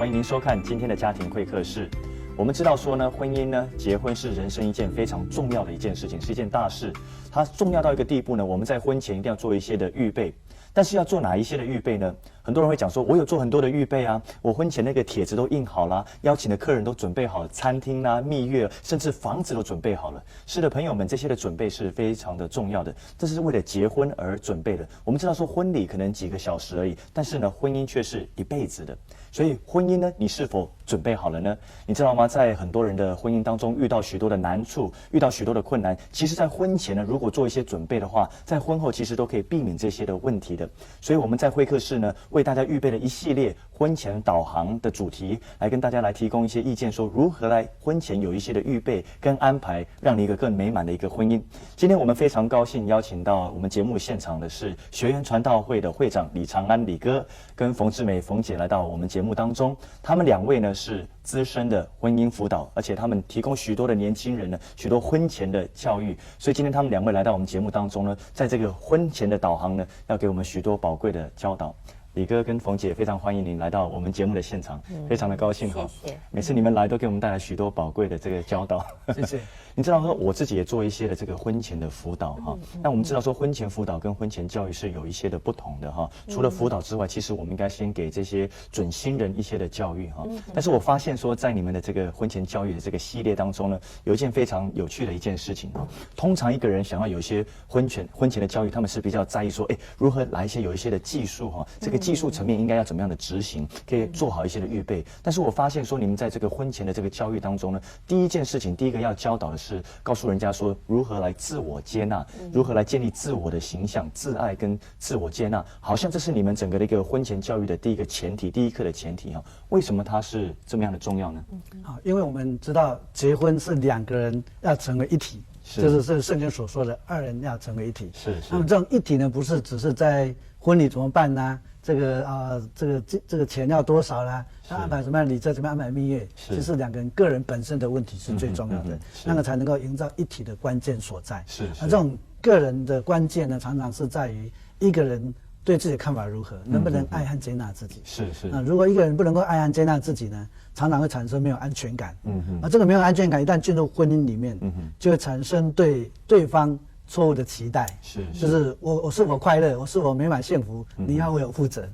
欢迎您收看今天的家庭会客室。我们知道说呢，婚姻呢，结婚是人生一件非常重要的一件事情，是一件大事。它重要到一个地步呢，我们在婚前一定要做一些的预备。但是要做哪一些的预备呢？很多人会讲说，我有做很多的预备啊，我婚前那个帖子都印好了，邀请的客人都准备好了，餐厅啊、蜜月，甚至房子都准备好了。是的，朋友们，这些的准备是非常的重要的，这是为了结婚而准备的。我们知道说婚礼可能几个小时而已，但是呢，婚姻却是一辈子的。所以婚姻呢，你是否准备好了呢？你知道吗？在很多人的婚姻当中，遇到许多的难处，遇到许多的困难。其实，在婚前呢，如果做一些准备的话，在婚后其实都可以避免这些的问题的。所以我们在会客室呢，为大家预备了一系列婚前导航的主题，来跟大家来提供一些意见，说如何来婚前有一些的预备跟安排，让你一个更美满的一个婚姻。今天我们非常高兴邀请到我们节目现场的是学员传道会的会长李长安李哥跟冯志美冯姐来到我们节目当中。他们两位呢是资深的婚姻辅导，而且他们提供许多的年轻人呢许多婚前的教育，所以今天他们两位来到我们节目当中呢，在这个婚前的导航呢，要给我们许多宝贵的教导。李哥跟冯姐非常欢迎您来到我们节目的现场，非常的高兴哈。谢谢。每次你们来都给我们带来许多宝贵的这个教导。谢谢。你知道说，我自己也做一些的这个婚前的辅导哈。那我们知道说，婚前辅导跟婚前教育是有一些的不同的哈。除了辅导之外，其实我们应该先给这些准新人一些的教育哈。但是我发现说，在你们的这个婚前教育的这个系列当中呢，有一件非常有趣的一件事情哈。通常一个人想要有一些婚前的教育，他们是比较在意说，如何来有一些的技术哈。这个技术层面应该要怎么样的执行，可以做好一些的预备。但是我发现说，你们在这个婚前的这个教育当中呢，第一件事情，第一个要教导的是告诉人家说如何来自我接纳，如何来建立自我的形象、自爱跟自我接纳，好像这是你们整个的一个婚前教育的第一个前提、第一课的前提哈。为什么它是这么样的重要呢？好，因为我们知道结婚是两个人要成为一体，就是圣经所说的二人要成为一体。是。那么这种一体呢，不是只是在婚礼怎么办呢？这个钱要多少啦？安排什么样的礼车，怎么样安排蜜月？其实两个人个人本身的问题是最重要的，那个才能够营造一体的关键所在。那这种个人的关键呢，常常是在于一个人对自己的看法如何，能不能爱和接纳自己。那如果一个人不能够爱和接纳自己呢，常常会产生没有安全感。而这个没有安全感一旦进入婚姻里面，就会产生对对方错误的期待，就是我是否快乐，我是否美满幸福，你要为我负责。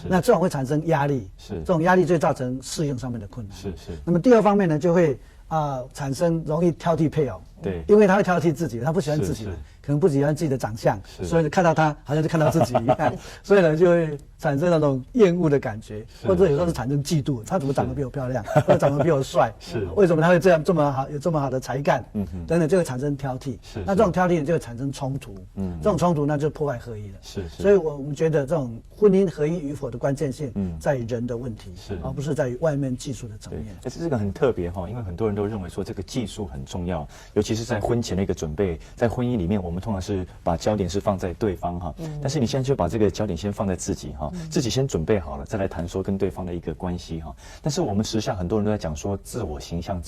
那这种会产生压力，这种压力就会造成适应上面的困难。那么第二方面呢，就会产生容易挑剔配偶。对，因为他会挑剔自己，他不喜欢自己的，可能不喜欢自己的长相，所以看到他好像就看到自己一样，所以呢就会产生那种厌恶的感觉，或者有时候是产生嫉妒，他怎么长得比我漂亮，或者长得比我帅，为什么他会这样这么好，有这么好的才干，等等就会产生挑剔。那这种挑剔就会产生冲突，这种冲突那就破坏合一了。所以我们觉得这种婚姻合一与否的关键性在于人的问题，而不是在于外面技术的层面。这个很特别哈，因为很多人都认为说这个技术很重要，其实在婚前的一个准备，在婚姻里面，我们通常是把焦点是放在对方哈，但是你现在就把这个焦点先放在自己哈，自己先准备好了，再来谈说跟对方的一个关系哈。但是我们时下很多人都在讲说自我形象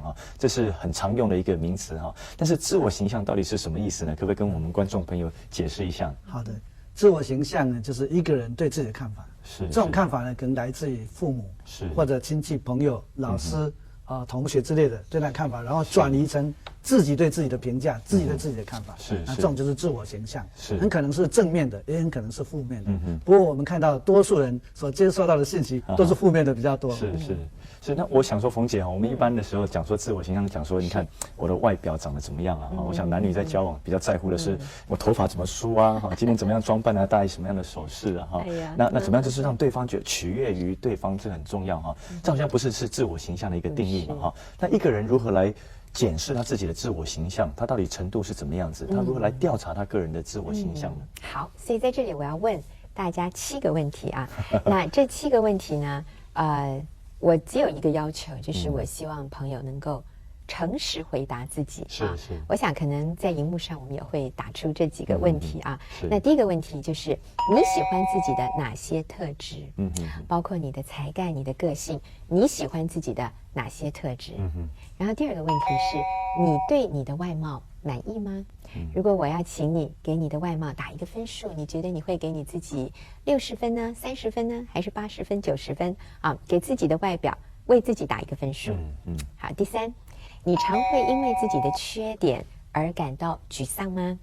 哈，这是很常用的一个名词哈。但是自我形象到底是什么意思呢？可不可以跟我们观众朋友解释一下？好的，自我形象呢，就是一个人对自己的看法。这种看法呢，可能来自于父母，或者亲戚朋友、老师。同学之类的对他的看法，然后转移成自己对自己的评价，自己对自己的看法。那这种就是自我形象，很可能是正面的，也很可能是负面的。不过我们看到多数人所接受到的信息都是负面的比较多。是，那我想说，冯姐哈，我们一般的时候讲说自我形象，讲说你看我的外表长得怎么样啊？我想男女在交往比较在乎的是我头发怎么梳啊？哈，今天怎么样装扮啊？戴什么样的首饰啊？哈，那怎么样就是让对方觉得取悦于对方，这很重要哈。这好像不是自我形象的一个定义嘛哈。那一个人如何来检视他自己的自我形象，他到底程度是怎么样子？他如何来调查他个人的自我形象呢？好，所以在这里我要问大家7个问题啊。那这7个问题呢，我只有一个要求，就是我希望朋友能够诚实回答自己。我想可能在荧幕上我们也会打出这几个问题啊。那第一个问题就是你喜欢自己的哪些特质？包括你的才干、你的个性，你喜欢自己的哪些特质？然后第二个问题是你对你的外貌满意吗？如果我要请你给你的外貌打一个分数，你觉得你会给你自己60分呢，30分呢，还是80分、90分啊？给自己的外表为自己打一个分数。好，第3，你常会因为自己的缺点而感到沮丧吗？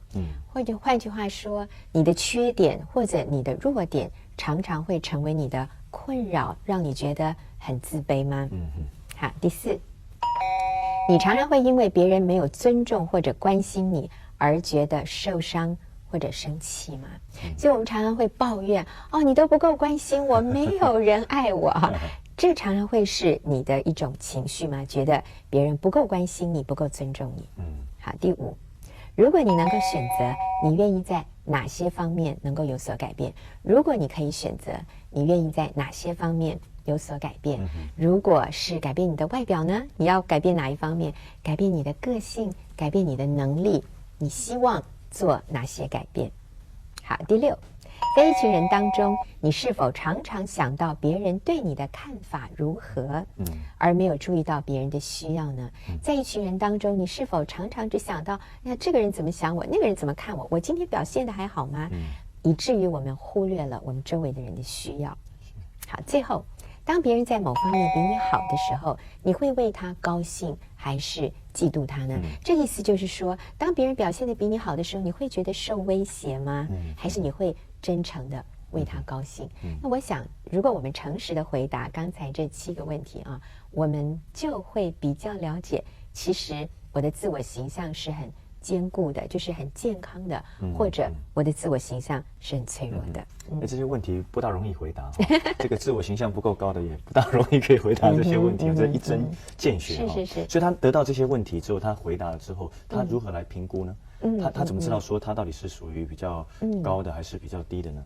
或者换句话说，你的缺点或者你的弱点常常会成为你的困扰，让你觉得很自卑吗？好，第4，你常常会因为别人没有尊重或者关心你而觉得受伤或者生气吗？所以我们常常会抱怨，哦，你都不够关心我，没有人爱我。这常常会是你的一种情绪吗？觉得别人不够关心你，不够尊重你。好，第5，如果你能够选择，你愿意在哪些方面能够有所改变？如果你可以选择，你愿意在哪些方面有所改变？如果是改变你的外表呢？你要改变哪一方面？改变你的个性，改变你的能力，你希望做哪些改变？好，第6，在一群人当中，你是否常常想到别人对你的看法如何，而没有注意到别人的需要呢？在一群人当中，你是否常常只想到，那这个人怎么想我，那个人怎么看我，我今天表现得还好吗？以至于我们忽略了我们周围的人的需要。好，最后，当别人在某方面比你好的时候，你会为他高兴还是嫉妒他呢？这意思就是说，当别人表现得比你好的时候，你会觉得受威胁吗？还是你会真诚的为他高兴？那我想，如果我们诚实的回答刚才这7个问题啊，我们就会比较了解，其实我的自我形象是很坚固的，就是很健康的，或者我的自我形象是很脆弱的。这些问题不大容易回答，这个自我形象不够高的也不大容易可以回答这些问题，这一针见血。是。所以他得到这些问题之后，他回答了之后，他如何来评估呢？他怎么知道说他到底是属于比较高的还是比较低的呢？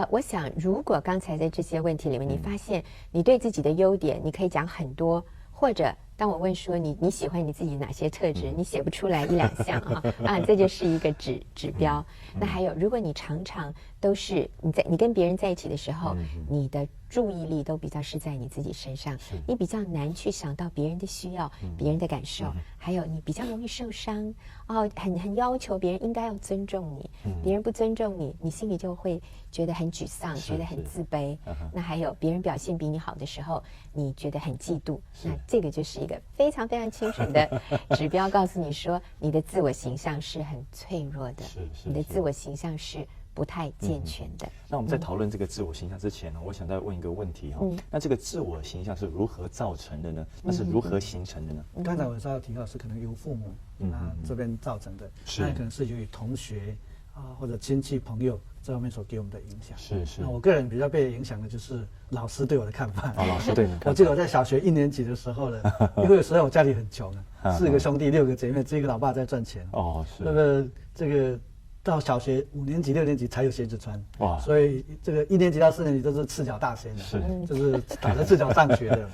我想，如果刚才在这些问题里面，你发现你对自己的优点，你可以讲很多，或者当我问说你喜欢你自己哪些特质，你写不出来1、2项啊，这就是一个指标。那还有，如果你常常都是你跟别人在一起的时候，你的注意力都比较是在你自己身上，你比较难去想到别人的需要、别人的感受，还有你比较容易受伤很要求别人应该要尊重你，别人不尊重你，你心里就会觉得很沮丧，觉得很自卑。那还有别人表现比你好的时候，你觉得很嫉妒，那这个就是一个非常非常清楚的指标，告诉你说你的自我形象是很脆弱的，你的自我形象是不太健全的。那我们在讨论这个自我形象之前呢，我想再问一个问题那这个自我形象是如何造成的呢？那是如何形成的呢？刚才我稍微提到是可能由父母这边造成的，那可能是由于同学或者亲戚朋友这方面所给我们的影响。是。那我个人比较被影响的就是老师对我的看法。老师对你的看法。我记得我在小学1年级的时候呢，因为有时候我家里很穷4个兄弟6个姐妹，只有一个老爸在赚钱。是。那么这个到小学5年级6年级才有鞋子穿。所以这个1年级到4年级都是赤脚大鞋的，就是打着赤脚上学的。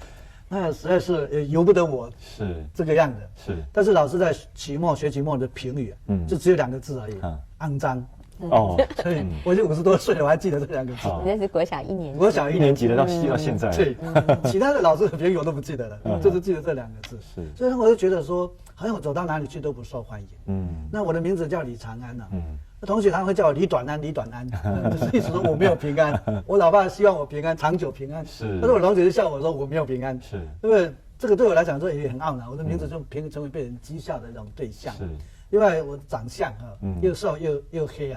那实在是也由不得我这个样的。但是老师在学期末的评语就只有2个字而已，肮脏。所以我已经50多岁了，我还记得这2个字。那是国小1年级。国小1年级的到现在。对，其他的老师的评语我都不记得了，就是记得这2个字。所以我就觉得说，好像我走到哪里去都不受欢迎。那我的名字叫李长安同学常会叫我李短安，意思说我没有平安。我老爸希望我平安，长久平安。但是我同学就笑我说我没有平安。因为这个对我来讲说也很懊恼，我的名字就成为被人讥笑的那种对象。因为我长相又瘦又黑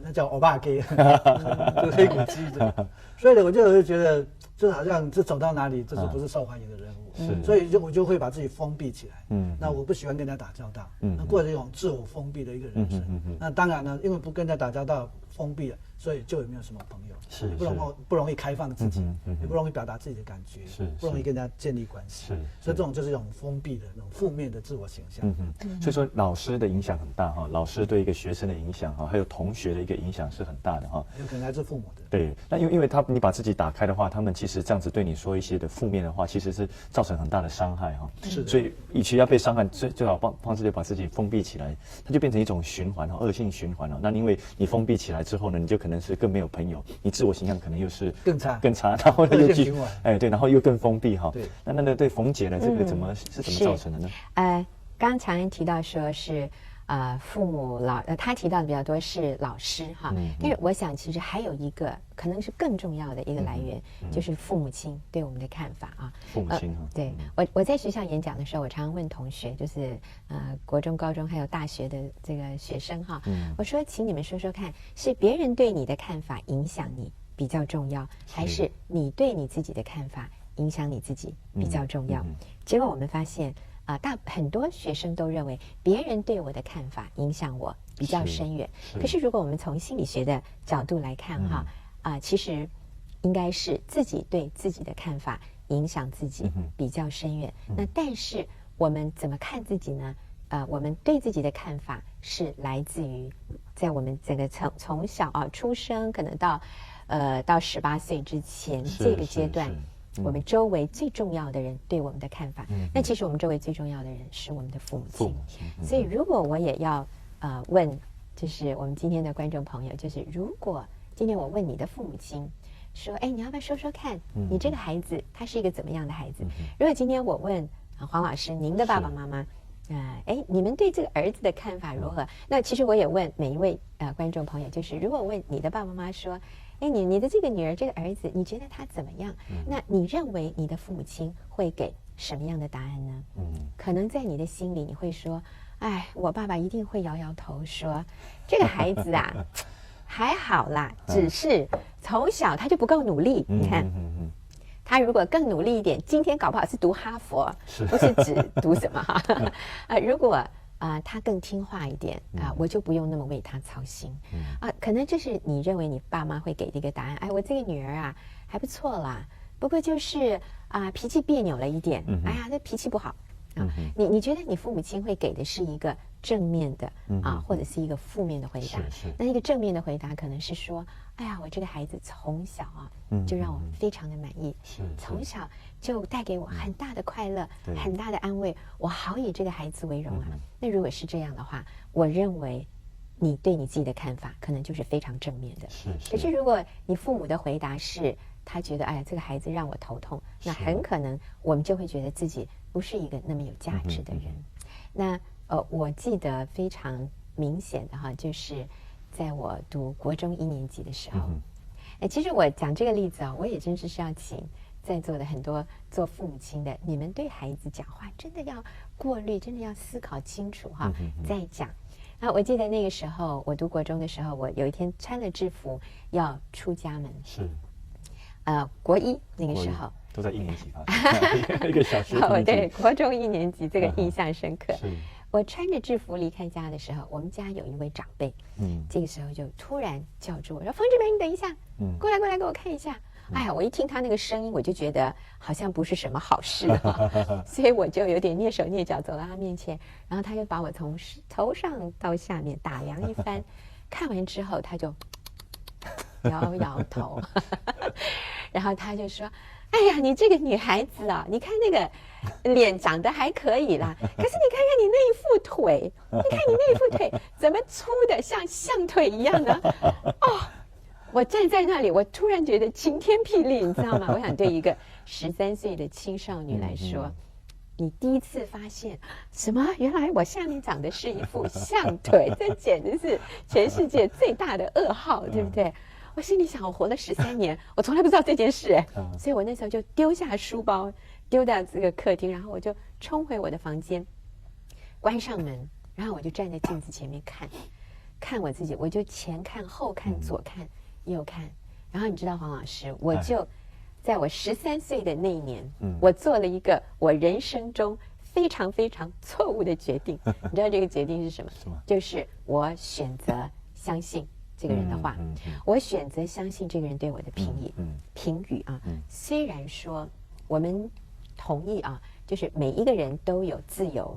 那叫欧巴给，就是黑骨鸡的。所以呢，我就觉得，就好像走到哪里，不是受欢迎的人物。所以我就会把自己封闭起来。那我不喜欢跟人家打交道，那过这种自我封闭的一个人生。那当然呢，因为不跟人家打交道，封闭了，所以就也没有什么朋友，不容易开放自己，也不容易表达自己的感觉，不容易跟人家建立关系。所以这种就是一种封闭的那种负面的自我形象。所以说老师的影响很大老师对一个学生的影响还有同学的一个影响是很大的有可能来自父母的。对，那因为你把自己打开的话，他们其实这样子对你说一些的负面的话，其实是造成很大的伤害所以与其要被伤害，最好方式就把自己封闭起来，它就变成一种循环恶性循环那因为你封闭起来之后呢，你就可能是更没有朋友，你自我形象可能又是更差，然后又继续对，然后又更封闭对。那对冯姐呢，这个怎么造成的呢？刚常安提到说是父母他提到的比较多是老师哈，但是我想其实还有一个可能是更重要的一个来源，就是父母亲对我们的看法啊。父母亲对我在学校演讲的时候，我常常问同学，就是国中、高中还有大学的这个学生哈，我说，请你们说说看，是别人对你的看法影响你比较重要，还是你对你自己的看法影响你自己比较重要？结果我们发现。很多学生都认为别人对我的看法影响我比较深远。可是如果我们从心理学的角度来看其实应该是自己对自己的看法影响自己比较深远。那但是我们怎么看自己呢？我们对自己的看法是来自于在我们整个从小出生，可能到18岁之前这个阶段。我们周围最重要的人对我们的看法，那其实我们周围最重要的人是我们的父母亲。所以如果我也要问，就是我们今天的观众朋友，就是如果今天我问你的父母亲说，哎，你要不要说说看，你这个孩子他是一个怎么样的孩子？如果今天我问黄老师，您的爸爸妈妈，你们对这个儿子的看法如何？那其实我也问每一位观众朋友，就是如果问你的爸爸妈妈说，你的这个女儿、这个儿子，你觉得他怎么样？那你认为你的父母亲会给什么样的答案呢？可能在你的心里你会说，哎，我爸爸一定会摇摇头说，这个孩子啊，还好啦，只是从小他就不够努力。你看，他如果更努力一点，今天搞不好是读哈佛，不是只读什么哈。如果他更听话一点我就不用那么为他操心可能这是你认为你爸妈会给的一个答案。哎，我这个女儿啊还不错啦，不过就是脾气别扭了一点，哎呀，这脾气不好你觉得你父母亲会给的是一个正面的或者是一个负面的回答？那一个正面的回答可能是说，哎呀，我这个孩子从小就让我非常的满意，从小就带给我很大的快乐，很大的安慰，我好以这个孩子为荣那如果是这样的话，我认为你对你自己的看法可能就是非常正面的。可是如果你父母的回答是他觉得哎，这个孩子让我头痛，那很可能我们就会觉得自己不是一个那么有价值的人。那我记得非常明显的就是在我读国中1年级的时候，其实我讲这个例子我也真是要请在座的很多做父母亲的，你们对孩子讲话真的要过滤，真的要思考清楚再讲。我记得那个时候我读国中的时候，我有一天穿了制服要出家门，国1那个时候都在1年级吧一个小学对，国中1年级，这个印象深刻。我穿着制服离开家的时候，我们家有一位长辈，这个时候就突然叫住我说：“冯志梅，你等一下，过来给我看一下。”哎呀，我一听他那个声音，我就觉得好像不是什么好事所以我就有点蹑手蹑脚走到他面前，然后他就把我从头上到下面打量一番，看完之后他就摇摇头然后他就说：“哎呀，你这个女孩子你看那个脸长得还可以啦，可是你看看你那一副腿，你看你那一副腿怎么粗的像象腿一样呢？”我站在那里，我突然觉得晴天霹雳，你知道吗？我想对一个13岁的青少女来说，你第一次发现什么？原来我下面长的是一副象腿，这简直是全世界最大的噩耗，对不对？我心里想，我活了13年，我从来不知道这件事所以我那时候就丢下书包，丢到这个客厅，然后我就冲回我的房间，关上门，然后我就站在镜子前面看我自己，我就前看后看左看右看，然后你知道黄老师，我就在我13岁的那一年，我做了一个我人生中非常非常错误的决定。你知道这个决定是什么？就是我选择相信这个人的话，我选择相信这个人对我的评语虽然说我们同意就是每一个人都有自由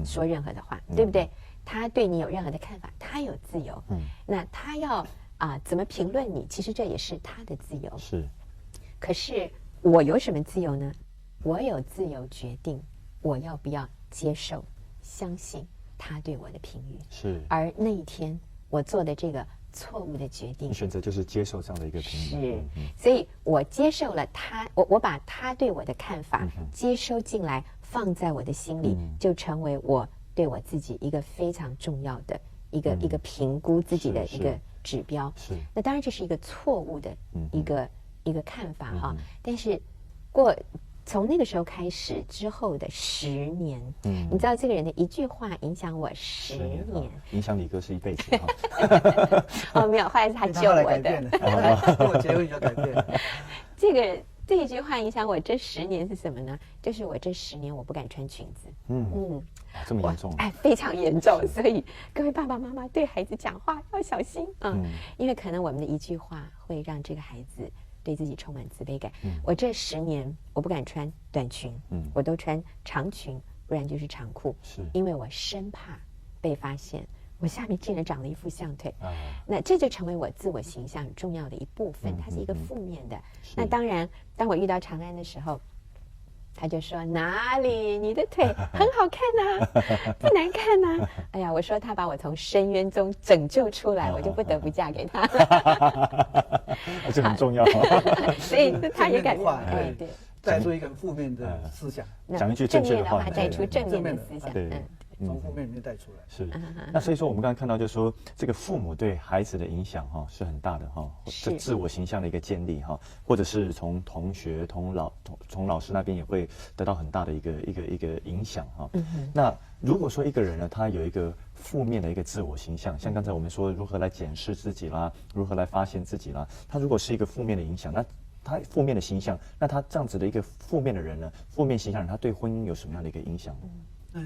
说任何的话，对不对？他对你有任何的看法，他有自由。那他要怎么评论你，其实这也是他的自由。可是我有什么自由呢？我有自由决定我要不要接受相信他对我的评语。而那一天我做的这个错误的决定，你选择就是接受这样的一个评语。所以我接受了他，我把他对我的看法接收进来，放在我的心里，就成为我对我自己一个非常重要的一个评估自己的一个指标。是。那当然这是一个错误的一个看法哈，但是从那个时候开始之后的10年，你知道这个人的一句话影响我10年，影响李哥是一辈子哈。哦，没有，后来是他救我的，跟我结婚就改变了。这一句话影响我这10年是什么呢？就是我这10年我不敢穿裙子。这么严重？哎，非常严重。所以各位爸爸妈妈对孩子讲话要小心因为可能我们的一句话会让这个孩子对自己充满自卑感。我这10年我不敢穿短裙，我都穿长裙，不然就是长裤，因为我生怕被发现我下面竟然长了一副象腿。那这就成为我自我形象很重要的一部分，它是一个负面的。那当然，当我遇到长安的时候，他就说哪里你的腿很好看啊，不难看啊。哎呀，我说他把我从深渊中拯救出来，我就不得不嫁给他。这很重要。所以他也改变了。哎，对，带出一个负面的思想，讲一句正确的话，带出正面的思想。对。从负面里面带出来是，那所以说我们刚才看到，就是说这个父母对孩子的影响是很大的这自我形象的一个建立或者是从同学、从老师那边也会得到很大的一个影响那如果说一个人呢，他有一个负面的一个自我形象，像刚才我们说如何来检视自己啦，如何来发现自己啦，他如果是一个负面的影响，那他负面的形象，那他这样子的一个负面的人呢，负面形象人，他对婚姻有什么样的一个影响呢？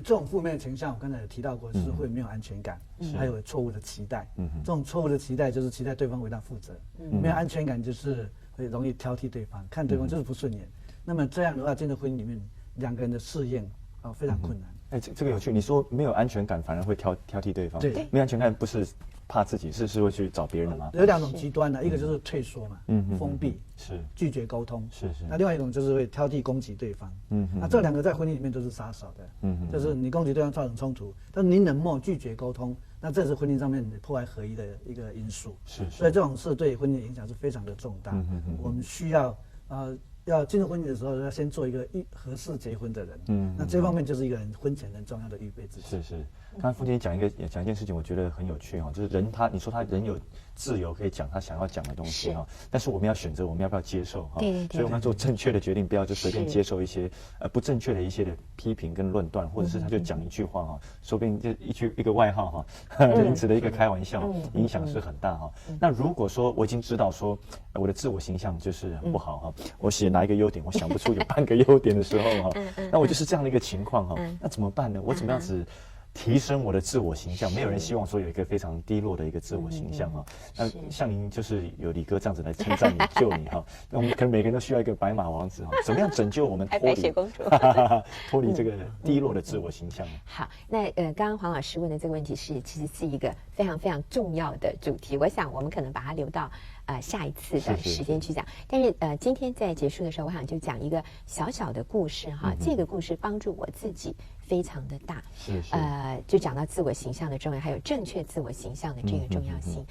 这种负面的倾向，我刚才有提到过，就是会没有安全感，还有错误的期待。这种错误的期待就是期待对方为他负责，没有安全感就是会容易挑剔对方，看对方就是不顺眼。那么这样的话，进入婚姻里面，2个人的适应非常困难。哎，这个有趣，你说没有安全感反而会挑剔对方，对，没有安全感不是怕自己，是会去找别人的吗？有2种极端的，一个就是退缩嘛，封闭，是拒绝沟通，是。那另外一种就是会挑剔攻击对方，那这2个在婚姻里面都是杀手的，就是你攻击对方造成冲突，但是你冷漠拒绝沟通，那这是婚姻上面破坏合一的一个因素，是。所以这种事对婚姻的影响是非常的重大，我们需要要进入婚姻的时候，要先做一个合适结婚的人。那这方面就是一个人婚前很重要的预备自己。是。刚才父亲讲一件事情，我觉得很有趣就是人你说他人有自由可以讲他想要讲的东西但是我们要选择我们要不要接受对。所以我们要做正确的决定，不要就随便接受一些不正确的一些的批评跟论断，或者是他就讲一句话说不定就一个外号就因此的一个开玩笑，影响是很大那如果说我已经知道说我的自我形象就是不好我写哪一个优点，我想不出有半个优点的时候那我就是这样的一个情况那怎么办呢？我怎么样子提升我的自我形象？没有人希望说有一个非常低落的一个自我形象那像您就是有李哥这样子来称赞你救你那我们可能每个人都需要一个白马王子怎么样拯救我们脱离脱离这个低落的自我形象好，那刚刚黄老师问的这个问题其实是一个非常非常重要的主题，我想我们可能把它留到下一次的时间去讲。但是今天在结束的时候，我想就讲一个小小的故事这个故事帮助我自己非常的大，就讲到自我形象的重要，还有正确自我形象的这个重要性。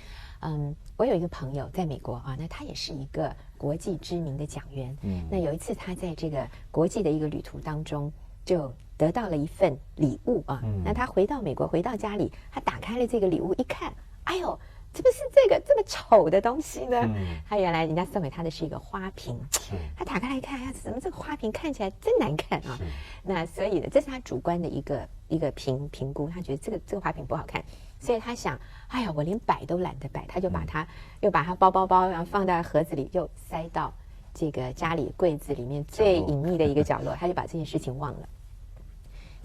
我有一个朋友在美国那他也是一个国际知名的讲员。那有一次他在这个国际的一个旅途当中，就得到了一份礼物那他回到美国，回到家里，他打开了这个礼物一看，哎呦，怎么是这个这么丑的东西呢？他原来人家送给他的是一个花瓶，他打开来看，怎么这个花瓶看起来真难看那所以呢，这是他主观的一个评估，他觉得这个花瓶不好看，所以他想，哎呀，我连摆都懒得摆，他就把它包，然后放到盒子里，又塞到这个家里柜子里面最隐秘的一个角落，他就把这件事情忘了。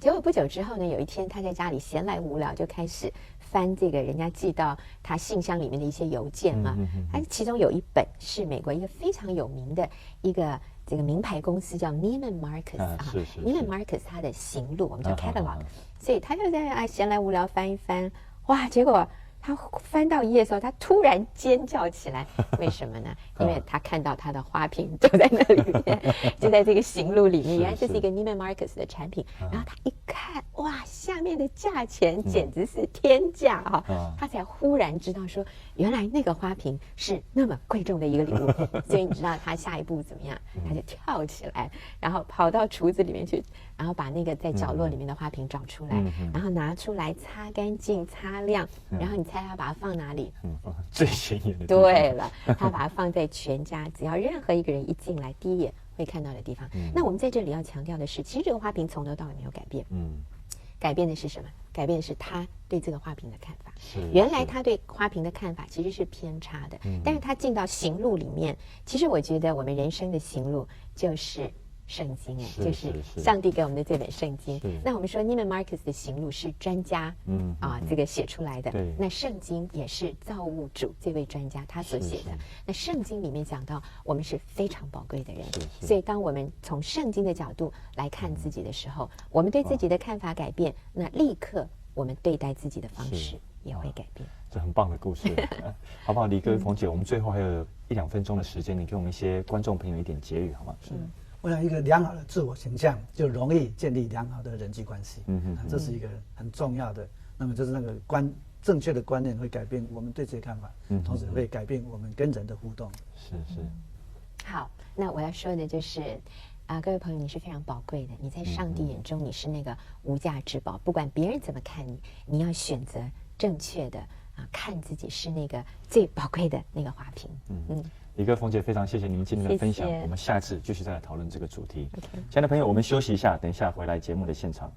结果不久之后呢，有一天他在家里闲来无聊，就开始翻这个人家寄到他信箱里面的一些邮件他其中有一本是美国一个非常有名的一个这个名牌公司叫 Neiman Marcus Neiman Marcus 它的行路我们叫 catalog，所以他就在闲来无聊翻一翻，哇，结果他翻到一页的时候，他突然尖叫起来，为什么呢？因为他看到他的花瓶就在那里面，就在这个行路里面，原来这是一个 Neiman Marcus 的产品。然后他一看，哇，下面的价钱简直是天价啊！他才忽然知道说，原来那个花瓶是那么贵重的一个礼物，所以你知道他下一步怎么样？他就跳起来，然后跑到橱子里面去，然后把那个在角落里面的花瓶找出来，然后拿出来擦干净、擦亮，然后你猜他把它放哪里？最显眼的地方。对了，他把它放在全家，只要任何一个人一进来，第一眼会看到的地方。那我们在这里要强调的是，其实这个花瓶从头到尾没有改变。改变的是什么？改变的是他对这个花瓶的看法。原来他对花瓶的看法其实是偏差的，但是他进到行路里面，其实我觉得我们人生的行路就是圣经，就是上帝给我们的这本圣经。那我们说Neiman Marcus 的行路是专家这个写出来的，那圣经也是造物主这位专家他所写的。那圣经里面讲到我们是非常宝贵的人，所以当我们从圣经的角度来看自己的时候，我们对自己的看法改变，那立刻我们对待自己的方式也会改变。这很棒的故事，好不好？李哥、冯姐，我们最后还有1-2分钟的时间，你给我们一些观众朋友一点结语好吗？我想一个良好的自我形象，就容易建立良好的人际关系。这是一个很重要的。那么就是那个正确的观念会改变我们对自己的看法，同时会改变我们跟人的互动。是。好，那我要说的就是各位朋友，你是非常宝贵的，你在上帝眼中你是那个无价之宝。不管别人怎么看你，你要选择正确的看自己是那个最宝贵的那个花瓶。李哥、冯姐，非常谢谢你们今天的分享。我们下次继续再来讨论这个主题。亲爱的朋友，我们休息一下，等一下回来节目的现场。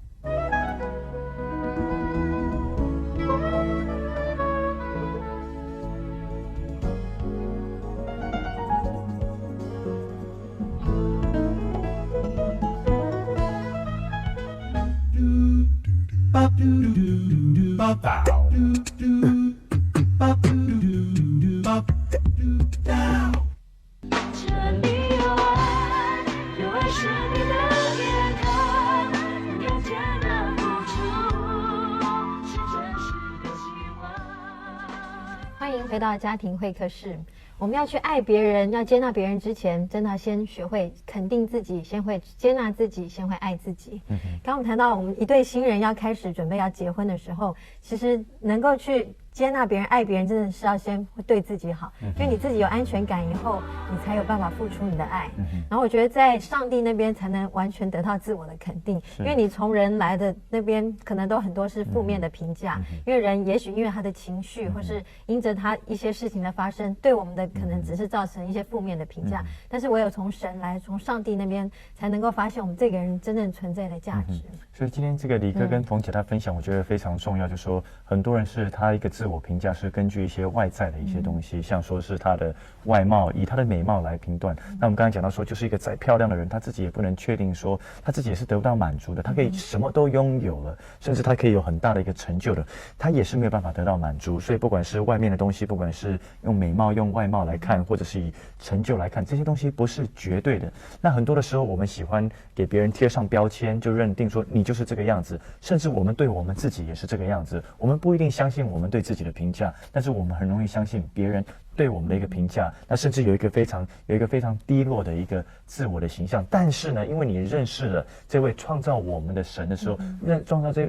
欢迎回到家庭会客室。我们要去爱别人，要接纳别人之前，真的要先学会肯定自己，先会接纳自己，先会爱自己。刚刚我们谈到，我们一对新人要开始准备要结婚的时候，其实能够去接纳别人、爱别人，真的是要先对自己好，因为你自己有安全感以后，你才有办法付出你的爱。然后我觉得在上帝那边才能完全得到自我的肯定，因为你从人来的那边可能都很多是负面的评价，因为人也许因为他的情绪，或是因着他一些事情的发生，对我们的可能只是造成一些负面的评价。但是唯有从神来，从上帝那边才能够发现我们这个人真正存在的价值。所以今天这个李哥跟冯姐他分享，我觉得非常重要，就是说很多人是他一个自我评价是根据一些外在的一些东西，像说是他的外貌，以他的美貌来评断。那我们刚才讲到说，就是一个再漂亮的人，他自己也不能确定说他自己也是得不到满足的。他可以什么都拥有了，甚至他可以有很大的一个成就的，他也是没有办法得到满足。所以不管是外面的东西，不管是用美貌、用外貌来看，或者是以成就来看，这些东西不是绝对的。那很多的时候，我们喜欢给别人贴上标签，就认定说你就是这个样子，甚至我们对我们自己也是这个样子。我们不一定相信我们对自己的评价，但是我们很容易相信别人对我们的一个评价，那甚至有一个非常低落的一个自我的形象。但是呢，因为你认识了这位创造我们的神的时候，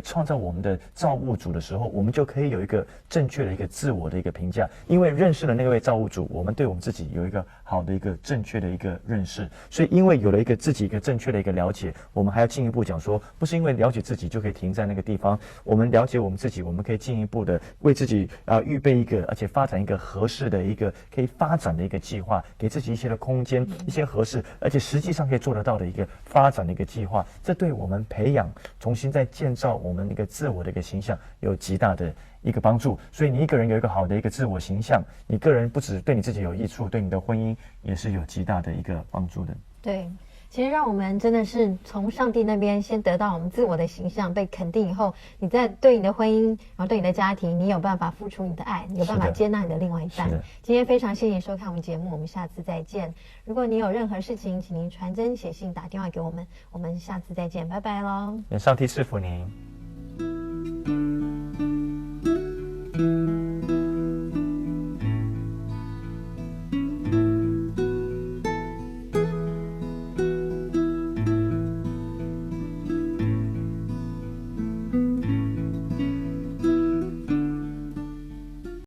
创造我们的造物主的时候，我们就可以有一个正确的一个自我的一个评价。因为认识了那位造物主，我们对我们自己有一个好的一个正确的一个认识。所以因为有了一个自己一个正确的一个了解，我们还要进一步讲说，不是因为了解自己就可以停在那个地方。我们了解我们自己，我们可以进一步的为自己预备一个，而且发展一个合适的一个可以发展的一个计划，给自己一些的空间，一些合适，而且实际上可以做得到的一个发展的一个计划。这对我们培养、重新再建造我们一个自我的一个形象有极大的一个帮助。所以你一个人有一个好的一个自我形象，你个人不只对你自己有益处，对你的婚姻也是有极大的一个帮助的。对。其实让我们真的是从上帝那边先得到我们自我的形象被肯定以后，你在对你的婚姻，然后对你的家庭，你有办法付出你的爱，你有办法接纳你的另外一半。今天非常谢谢你收看我们节目，我们下次再见。如果你有任何事情，请您传真、写信、打电话给我们，我们下次再见，拜拜喽。愿上帝赐福您。